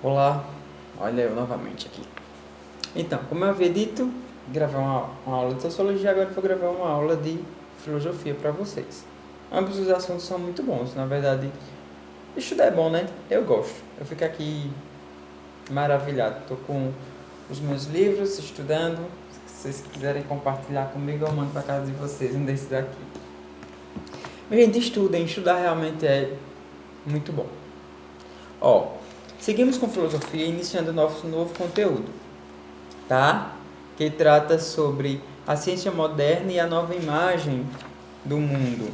Olá, olha eu novamente aqui. Então, como eu havia dito, gravei uma aula de sociologia, agora vou gravar uma aula de filosofia para vocês. Ambos os assuntos são muito bons, na verdade, estudar é bom, né? Eu gosto. Eu fico aqui maravilhado. Estou com os meus livros, estudando. Se vocês quiserem compartilhar comigo, eu mando para casa de vocês um desses aqui. Mas, gente, estudem. Estudar realmente é muito bom. Ó, seguimos com filosofia, iniciando nosso novo conteúdo, tá? Que trata sobre a ciência moderna e a nova imagem do mundo.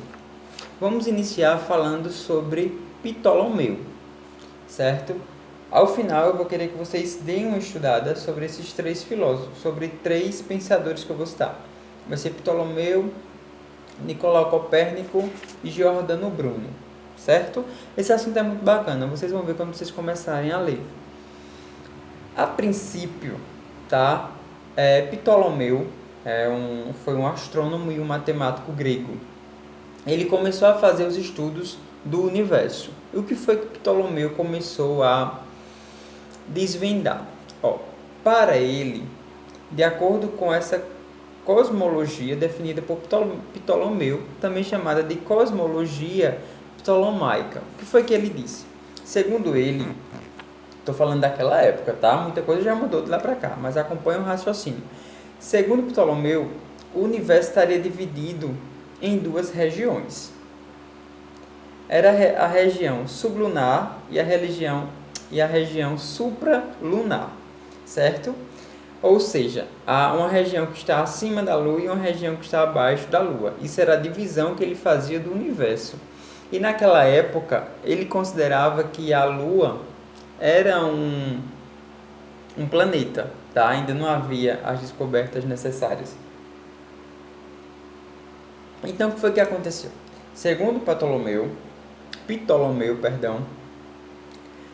Vamos iniciar falando sobre Ptolomeu, certo? Ao final eu vou querer que vocês deem uma estudada sobre esses três filósofos, sobre três pensadores que eu vou citar. Vai ser Ptolomeu, Nicolau Copérnico e Giordano Bruno, certo? Esse assunto é muito bacana, vocês vão ver quando vocês começarem a ler. A princípio, tá? Ptolomeu foi um astrônomo e um matemático grego. Ele começou a fazer os estudos do universo. E o que foi que Ptolomeu começou a desvendar? Para ele, de acordo com essa cosmologia definida por Ptolomeu, também chamada de cosmologia ptolomaica. O que foi que ele disse? Segundo ele, estou falando daquela época, tá? Muita coisa já mudou de lá para cá, mas acompanha o raciocínio. Segundo Ptolomeu, o universo estaria dividido em duas regiões. Era a região sublunar e a região supralunar, certo? Ou seja, há uma região que está acima da Lua e uma região que está abaixo da Lua. Isso era a divisão que ele fazia do universo. E naquela época, ele considerava que a Lua era um planeta, tá? Ainda não havia as descobertas necessárias. Então, o que foi que aconteceu? Segundo Ptolomeu,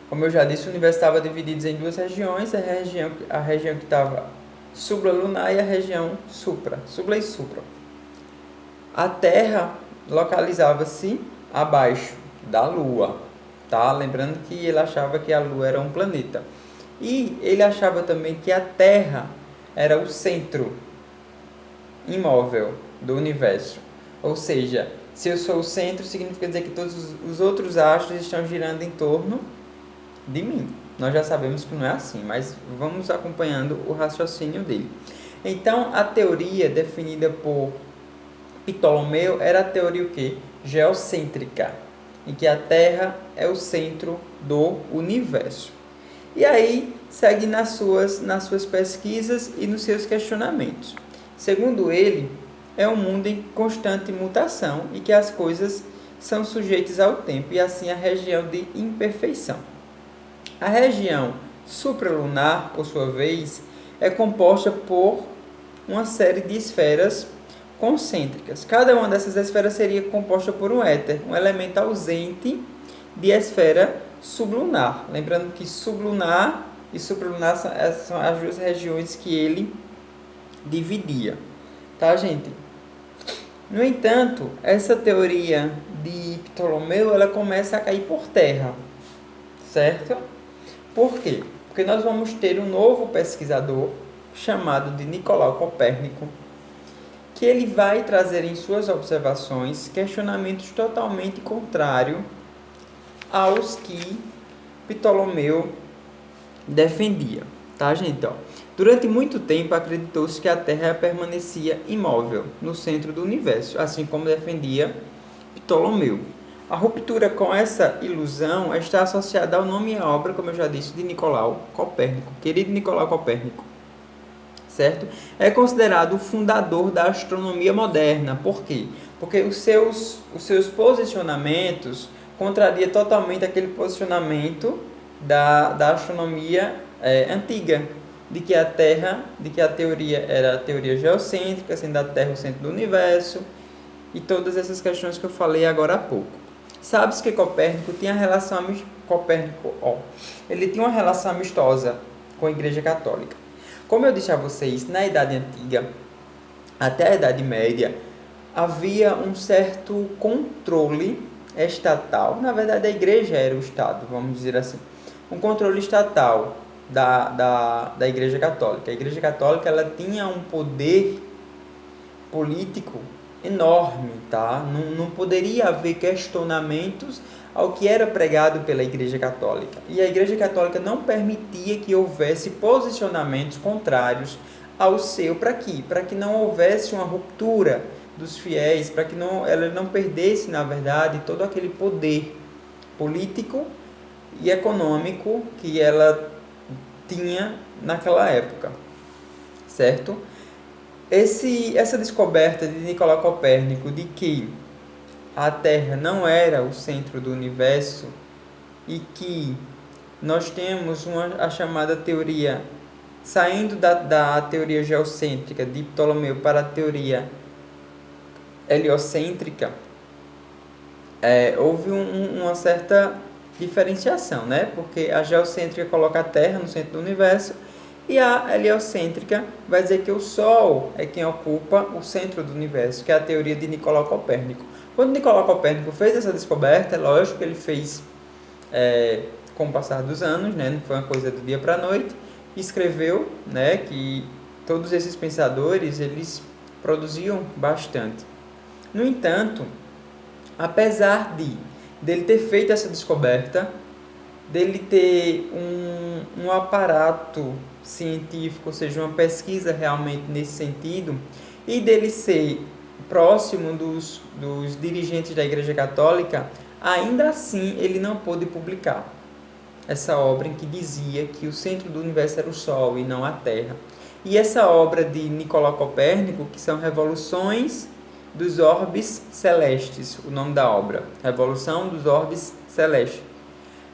como eu já disse, o universo estava dividido em duas regiões, a região que estava supralunar e a região supra e supra. A Terra localizava-se abaixo da Lua, tá? Lembrando que ele achava que a Lua era um planeta. E ele achava também que a Terra era o centro imóvel do universo. Ou seja, se eu sou o centro, significa dizer que todos os outros astros estão girando em torno de mim. Nós já sabemos que não é assim, mas vamos acompanhando o raciocínio dele. Então, a teoria definida por Ptolomeu era a teoria o quê? Geocêntrica, em que a Terra é o centro do universo. E aí, segue nas suas pesquisas e nos seus questionamentos. Segundo ele, é um mundo em constante mutação e que as coisas são sujeitas ao tempo, e assim a região de imperfeição. A região supralunar, por sua vez, é composta por uma série de esferas concêntricas. Cada uma dessas esferas seria composta por um éter, um elemento ausente de esfera sublunar. Lembrando que sublunar e supralunar são as duas regiões que ele dividia. Tá, gente? No entanto, essa teoria de Ptolomeu, ela começa a cair por terra, certo? Por quê? Porque nós vamos ter um novo pesquisador chamado de Nicolau Copérnico, que ele vai trazer em suas observações questionamentos totalmente contrários aos que Ptolomeu defendia, tá, gente? Durante muito tempo acreditou-se que a Terra permanecia imóvel no centro do universo, assim como defendia Ptolomeu. A ruptura com essa ilusão está associada ao nome e à obra, como eu já disse, de Nicolau Copérnico, querido Nicolau Copérnico, certo? É considerado o fundador da astronomia moderna. Por quê? Porque os seus posicionamentos contraria totalmente aquele posicionamento da astronomia antiga, de que a teoria era a teoria geocêntrica, sendo a Terra o centro do universo, e todas essas questões que eu falei agora há pouco. Sabe-se que Copérnico tinha ele tinha uma relação amistosa com a Igreja Católica. Como eu disse a vocês, na Idade Antiga, até a Idade Média, havia um certo controle estatal. Na verdade, a Igreja era o Estado, vamos dizer assim. um controle estatal da Igreja Católica. A Igreja Católica ela tinha um poder político enorme, tá? Não poderia haver questionamentos ao que era pregado pela Igreja Católica. E a Igreja Católica não permitia que houvesse posicionamentos contrários ao seu, para quê? Para que não houvesse uma ruptura dos fiéis, para que ela não perdesse, na verdade, todo aquele poder político e econômico que ela tinha naquela época, certo? Essa descoberta de Nicolau Copérnico de que a Terra não era o centro do universo e que nós temos a chamada teoria, saindo da teoria geocêntrica de Ptolomeu para a teoria heliocêntrica, houve uma certa diferenciação, né? Porque a geocêntrica coloca a Terra no centro do universo e a heliocêntrica vai dizer que o Sol é quem ocupa o centro do universo, que é a teoria de Nicolau Copérnico. Quando Nicolau Copérnico fez essa descoberta, é lógico que ele fez com o passar dos anos, né? Não foi uma coisa do dia para a noite, escreveu, né, que todos esses pensadores eles produziam bastante. No entanto, apesar dele ter feito essa descoberta, dele ter um aparato científico, ou seja, uma pesquisa realmente nesse sentido, e dele ser próximo dos dirigentes da Igreja Católica, ainda assim ele não pôde publicar essa obra em que dizia que o centro do universo era o Sol e não a Terra. E essa obra de Nicolau Copérnico, que são Revoluções dos Orbes Celestes, o nome da obra, Revolução dos Orbes Celestes,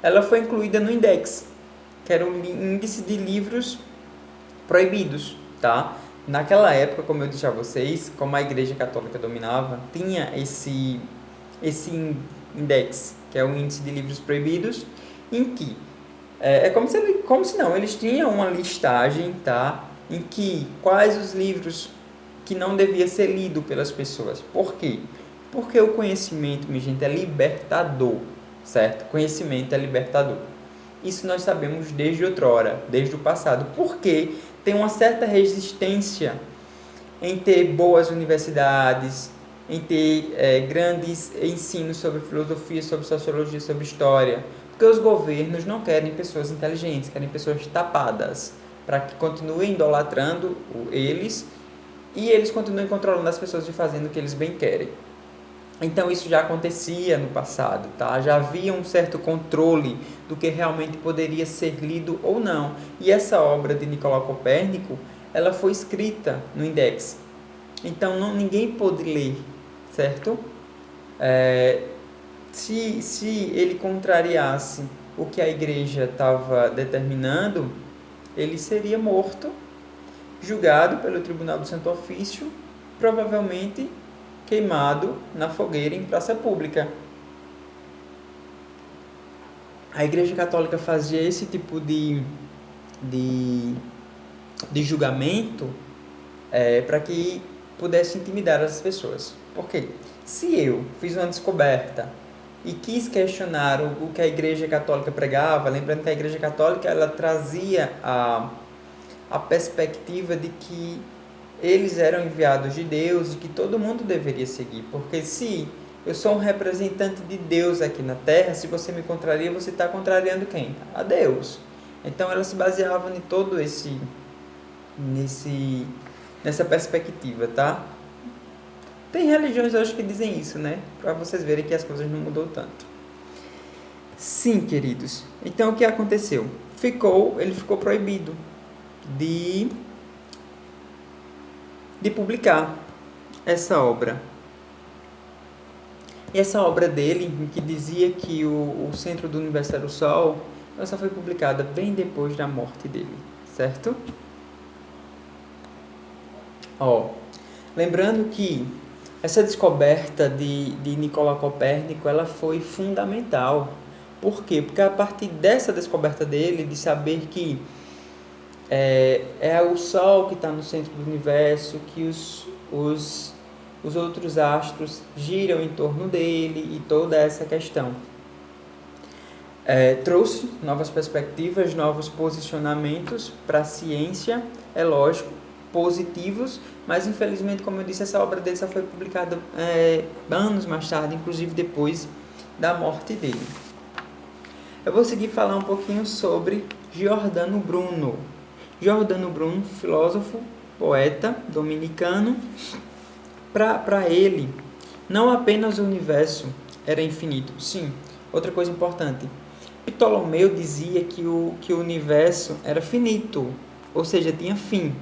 ela foi incluída no Index, que era um índice de livros proibidos, tá? Naquela época, como eu disse a vocês, como a Igreja Católica dominava, tinha esse Index, que é o índice de livros proibidos, em que como se não, eles tinham uma listagem, tá? Em que quais os livros que não devia ser lido pelas pessoas. Por quê? Porque o conhecimento, minha gente, é libertador, certo? Conhecimento é libertador. Isso nós sabemos desde outrora, desde o passado. Porque tem uma certa resistência em ter boas universidades, em ter grandes ensinos sobre filosofia, sobre sociologia, sobre história. Porque os governos não querem pessoas inteligentes, querem pessoas tapadas, para que continuem idolatrando eles e eles continuem controlando as pessoas e fazendo o que eles bem querem. Então isso já acontecia no passado, tá? Já havia um certo controle do que realmente poderia ser lido ou não. E essa obra de Nicolau Copérnico, ela foi escrita no Index. Então ninguém pôde ler, certo? Se ele contrariasse o que a igreja estava determinando, ele seria morto, julgado pelo Tribunal do Santo Ofício, provavelmente queimado na fogueira em praça pública. A Igreja Católica fazia esse tipo de julgamento para que pudesse intimidar as pessoas. Por quê? Se eu fiz uma descoberta e quis questionar o que a Igreja Católica pregava, lembrando que a Igreja Católica ela trazia a perspectiva de que eles eram enviados de Deus e que todo mundo deveria seguir. Porque se eu sou um representante de Deus aqui na Terra, se você me contraria, você está contrariando quem? A Deus. Então ela se baseava em todo nessa perspectiva, tá? Tem religiões hoje que dizem isso, né? Para vocês verem que as coisas não mudou tanto. Sim, queridos. Então o que aconteceu? Ele ficou proibido de publicar essa obra. E essa obra dele, em que dizia que o centro do universo era o Sol, ela só foi publicada bem depois da morte dele, certo? Lembrando que essa descoberta de Nicolau Copérnico, ela foi fundamental. Por quê? Porque a partir dessa descoberta dele, de saber que é o Sol que está no centro do universo, que os outros astros giram em torno dele e toda essa questão. trouxe novas perspectivas, novos posicionamentos para a ciência, é lógico, positivos, mas infelizmente, como eu disse, essa obra dele só foi publicada anos mais tarde, inclusive depois da morte dele. Eu vou seguir falar um pouquinho sobre Giordano Bruno. Giordano Bruno, filósofo, poeta dominicano. Para ele, não apenas o universo era infinito. Sim, outra coisa importante. Ptolomeu dizia que o universo era finito, ou seja, tinha fim.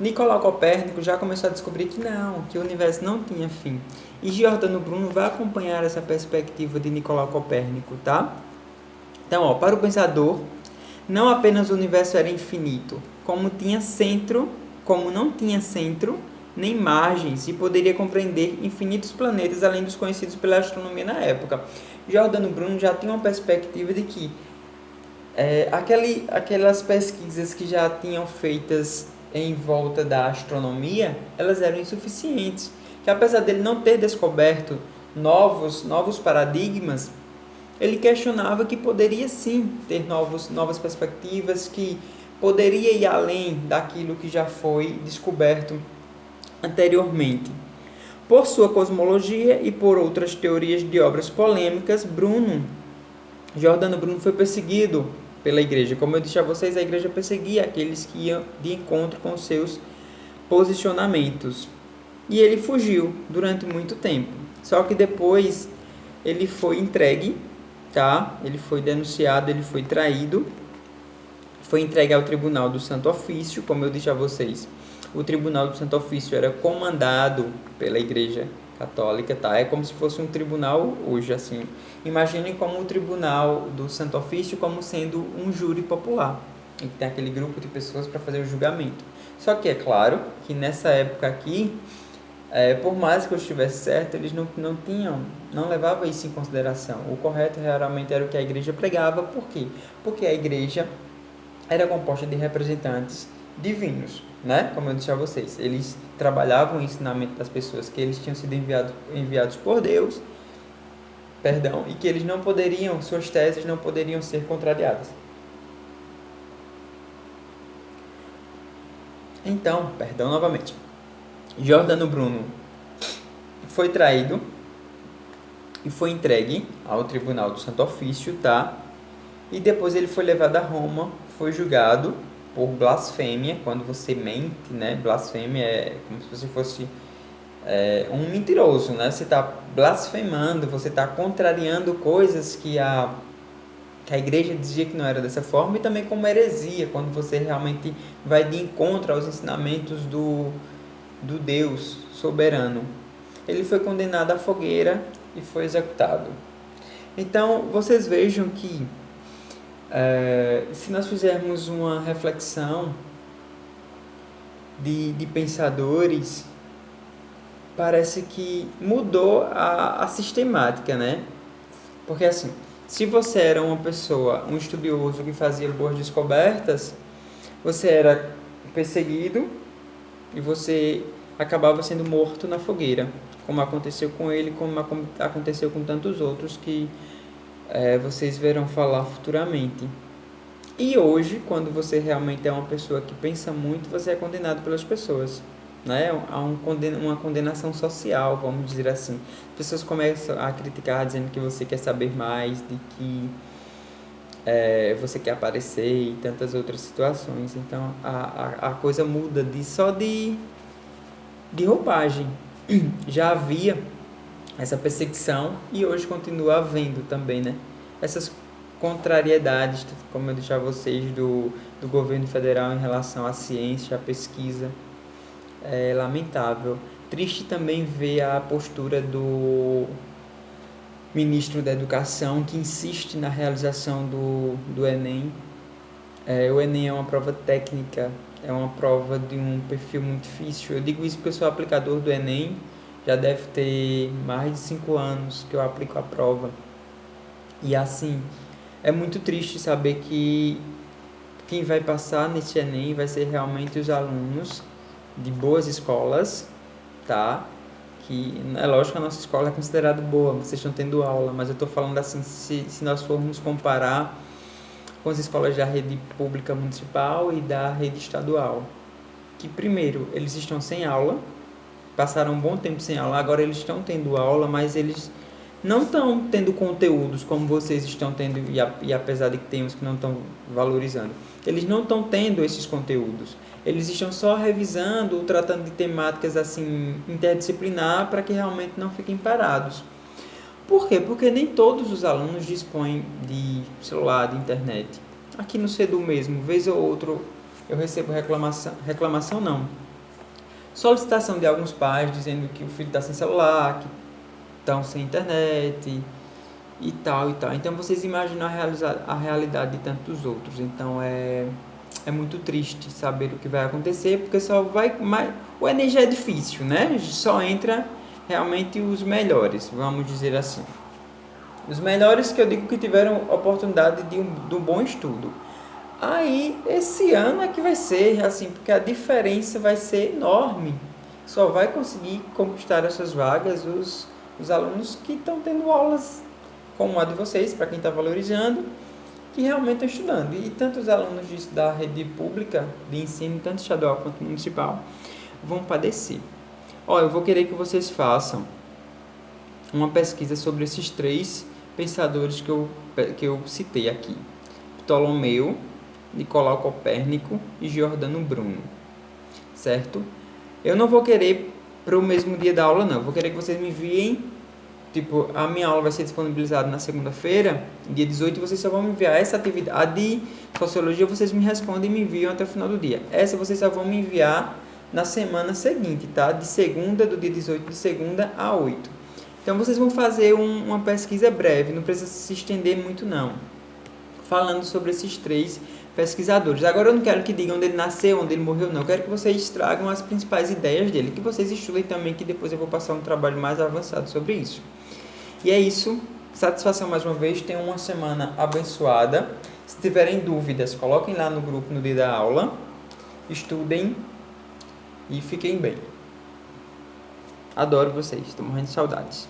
Nicolau Copérnico já começou a descobrir que o universo não tinha fim. E Giordano Bruno vai acompanhar essa perspectiva de Nicolau Copérnico, tá? Então, para o pensador, não apenas o universo era infinito, como não tinha centro, nem margens, e poderia compreender infinitos planetas além dos conhecidos pela astronomia na época. Giordano Bruno já tinha uma perspectiva de que aquelas pesquisas que já tinham feitas em volta da astronomia, elas eram insuficientes, que apesar dele não ter descoberto novos paradigmas, ele questionava que poderia sim ter novas perspectivas, que poderia ir além daquilo que já foi descoberto anteriormente. Por sua cosmologia e por outras teorias de obras polêmicas, Giordano Bruno foi perseguido pela igreja. Como eu disse a vocês, a igreja perseguia aqueles que iam de encontro com seus posicionamentos. E ele fugiu durante muito tempo. Só que depois ele foi entregue, tá? Ele foi denunciado, ele foi traído, foi entregue ao Tribunal do Santo Ofício, como eu disse a vocês. O Tribunal do Santo Ofício era comandado pela Igreja Católica, tá? É como se fosse um tribunal hoje, assim. Imaginem como o Tribunal do Santo Ofício como sendo um júri popular, em que tem aquele grupo de pessoas para fazer o julgamento. Só que é claro que nessa época aqui, por mais que eu estivesse certo, eles não levavam isso em consideração. O correto realmente era o que a igreja pregava. Por quê? Porque a igreja era composta de representantes divinos, né? Como eu disse a vocês, eles trabalhavam o ensinamento das pessoas, que eles tinham sido enviados por Deus, e que eles suas teses não poderiam ser contrariadas. Então, novamente, Giordano Bruno foi traído e foi entregue ao Tribunal do Santo Ofício, tá? E depois ele foi levado a Roma, foi julgado por blasfêmia, quando você mente, né? Blasfêmia é como se você fosse um mentiroso, né? Você está blasfemando, você está contrariando coisas que a igreja dizia que não era dessa forma, e também como heresia, quando você realmente vai de encontro aos ensinamentos do Deus soberano. Ele foi condenado à fogueira e foi executado. Então, vocês vejam que se nós fizermos uma reflexão de pensadores, parece que mudou a sistemática, né? Porque assim, se você era uma pessoa, um estudioso que fazia boas descobertas, você era perseguido e você acabava sendo morto na fogueira, como aconteceu com ele, como aconteceu com tantos outros que vocês verão falar futuramente. E hoje, quando você realmente é uma pessoa que pensa muito, você é condenado pelas pessoas, né? Há uma condenação social, vamos dizer assim. As pessoas começam a criticar, dizendo que você quer saber mais, de que você quer aparecer e tantas outras situações. Então, a coisa muda só de roupagem. Já havia essa perseguição e hoje continua havendo também, né? Essas contrariedades, como eu disse a vocês, do governo federal em relação à ciência, à pesquisa. É lamentável. Triste também ver a postura do ministro da Educação, que insiste na realização do Enem. O Enem é uma prova técnica, é uma prova de um perfil muito difícil. Eu digo isso porque eu sou aplicador do Enem, já deve ter mais de 5 anos que eu aplico a prova. E assim, é muito triste saber que quem vai passar nesse Enem vai ser realmente os alunos de boas escolas, tá? que é lógico que a nossa escola é considerada boa, vocês estão tendo aula, mas eu estou falando assim, se nós formos comparar com as escolas da rede pública municipal e da rede estadual, que primeiro, eles estão sem aula, passaram um bom tempo sem aula, agora eles estão tendo aula, mas eles não estão tendo conteúdos como vocês estão tendo, e apesar de que tem uns que não estão valorizando, eles não estão tendo esses conteúdos. Eles estão só revisando ou tratando de temáticas assim interdisciplinar para que realmente não fiquem parados. Por quê? Porque nem todos os alunos dispõem de celular, de internet. Aqui no CEDU mesmo, vez ou outra, eu recebo reclamação não, solicitação de alguns pais dizendo que o filho está sem celular, que estão sem internet e tal e tal. Então vocês imaginam a realidade de tantos outros. Então é muito triste saber o que vai acontecer, porque só vai mais, o Enem já é difícil, né? Só entra realmente os melhores, vamos dizer assim. Os melhores que eu digo que tiveram oportunidade de um bom estudo. Aí, esse ano é que vai ser assim, porque a diferença vai ser enorme. Só vai conseguir conquistar essas vagas os alunos que estão tendo aulas como a de vocês, para quem está valorizando, que realmente estão estudando. E tanto os alunos da rede pública de ensino, tanto estadual quanto municipal, vão padecer. Eu vou querer que vocês façam uma pesquisa sobre esses 3 pensadores que eu citei aqui: Ptolomeu, Nicolau Copérnico e Giordano Bruno, certo? Eu não vou querer para o mesmo dia da aula, não. Eu vou querer que vocês me enviem, tipo, a minha aula vai ser disponibilizada na segunda-feira, dia 18, vocês só vão me enviar essa atividade. A de Sociologia vocês me respondem e me enviam até o final do dia. Essa vocês só vão me enviar na semana seguinte, tá? De segunda, do dia 18, de segunda a 8. Então vocês vão fazer uma pesquisa breve, não precisa se estender muito não, falando sobre esses 3 pesquisadores. Agora eu não quero que digam onde ele nasceu, onde ele morreu, não. Eu quero que vocês tragam as principais ideias dele, que vocês estudem também, que depois eu vou passar um trabalho mais avançado sobre isso. E é isso. Satisfação mais uma vez. Tenham uma semana abençoada. Se tiverem dúvidas, coloquem lá no grupo no dia da aula. Estudem e fiquem bem. Adoro vocês. Estou morrendo de saudades.